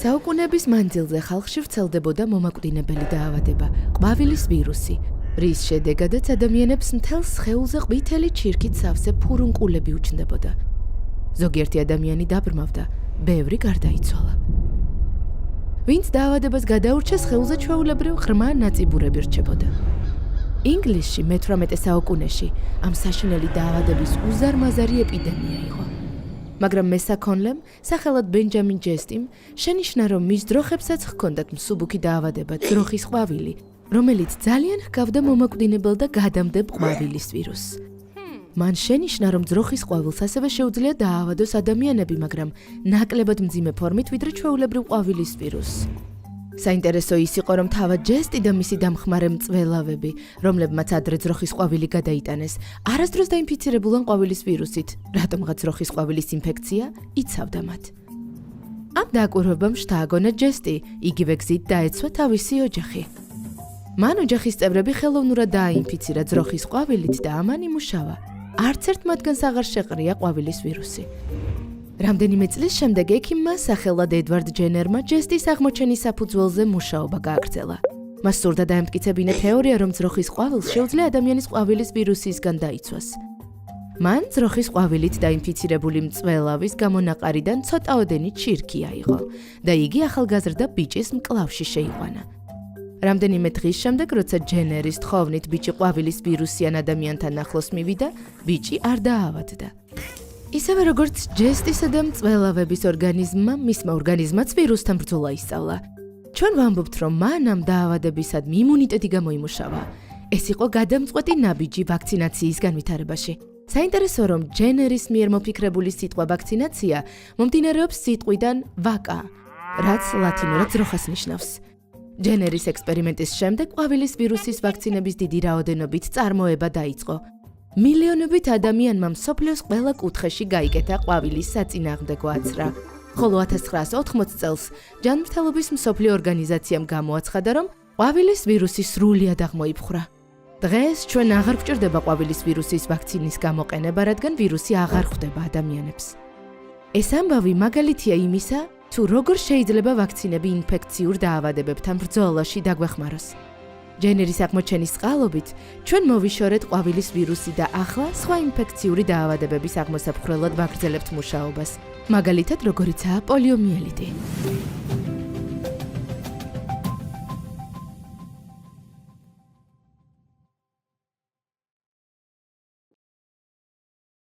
საუკუნეების მანძილზე ხალხში ვრცელდებოდა მომაკვდინებელი დაავადება, ყვავილის ვირუსი, რის შედეგადაც ადამიანებს მთელ სხეულზე ყვითელი ჩირქით სავსე ფურუნკულები უჩნდებოდა. ზოგიერთი ადამიანი დაბრმავდა, ბევრი გარდაიცვალა. ვინც დაავადებას გადაურჩა, სხეულზე ჩვეულებრივ ღრმა ნაწიბურები რჩებოდა. ინგლისში მე-18 საუკუნეში ამ საშინელი დაავადების უზარმაზარი ეპიდემია იყო. მაგრამ მესაქონლემ, სახელად ბენჯამინ ჯესტიმ, შენიშნა, რომ მის ძროხებსაც ჰქონდათ მსუბუქი დაავადება, ძროხის ყვავილი, რომელიც ძალიან ჰგავდა მომაკვდინებელ და გადამდებელ ყვავილის ვირუსს. მან შენიშნა, რომ ძროხის ყვავილს ასევე შეუძლია დაავადოს ადამიანები, მაგრამ ნაკლებად მძიმე ფორმით, ვიდრე ჩვეულებრივ ყვავილის ვირუსს. საინტერესო ის იყო, რომ თავად ჯესტი და მისი დამხმარე მწველავები, რომლებმაც ადრე ძროხის ყვავილი გადაიტანეს, არასდროს დაინფიცირებულან ყვავილის ვირუსით, რატომღაც ძროხის ყვავილის ინფექცია იცავდა მათ. ამ დაკვირვებამ შთააგონა ჯესტი, იგივე გზით დაეცვა თავისი ოჯახი. მან ოჯახის წევრები ხელოვნურად დააინფიცირა ძროხის ყვავილით და ამან იმუშავა. არც ერთ მათგანს აღარ შეყრია ყვავილის ვირუსი. რამდენიმე წლის შემდეგ ექიმმა სახელად ედვარდ ჯენერმა ჯესტის აღმოჩენის საფუძველზე მუშაობა გააგრძელა. მას სურდა დაემტკიცებინა თეორია, რომ ძროხის ყვავილს შეუძლია ადამიანის ყვავილის ვირუსისგან დაიცვას. მან ძროხის ყვავილით დაინფიცირებული მწველავის გამონაყარიდან ცოტაოდენი ჩირქი აიღო და იგი ახალგაზრდა ბიჭის მკლავში შეიყვანა. რამდენიმე დღის შემდეგ, როცა ჯენერის თხოვნით ბიჭი ყვავილის ვირუსიან ადამიანთან ახლოს მივიდა, ბიჭი არ დაავადდა. ისევე როგორც ჯესტისა და მწველავების ორგანიზმმა, მისმა ორგანიზმაც ვირუსთან ბრძოლა ისწავლა. ჩვენ ვამბობთ, რომ მან ამ დაავადებისადმი იმუნიტეტი გამოიმუშავა. ეს იყო გადამწყვეტი ნაბიჯი ვაქცინაციის განვითარებაში. საინტერესოა, რომ ჯენერის მიერ მოფიქრებული სიტყვა ვაქცინაცია მომდინარეობს სიტყვიდან ვაკა, რაც ლათინურად ძროხას ნიშნავს. ჯენერის ექსპერიმენტის შემდეგ ყვავილის ვირუსის ვაქცინების დიდი რაოდენობით წარმოება დაიწყო. მილიონობით ადამიანმა მსოფლიოს ყველა კუთხეში გაიკეთა ყვავილის საწინააღმდეგო აცრა. ხოლო 1980 წელს ჯანმრთელობის მსოფლიო ორგანიზაციამ გამოაცხადა, რომ ყვავილის ვირუსი სრულიად აღმოიფხვრა. დღეს ჩვენ აღარ გვჭირდება ყვავილის ვირუსის ვაქცინის გამოყენება, რადგან ვირუსი აღარ ხვდება ადამიანებს. ეს ამბავი მაგალითია იმისა, თუ როგორ შეიძლება ვაქცინები ინფექციურ დაავადებებთან ბრძოლაში დაგვეხმაროს. ჯენერის აღმოჩენის წყალობით ჩვენ მოვიშორეთ ყვავილის ვირუსი და ახლა სხვა ინფექციური დაავადებების აღმოსაფხრელად ვაგრძელებთ მუშაობას. მაგალითად, როგორიცაა პოლიომიელიტი.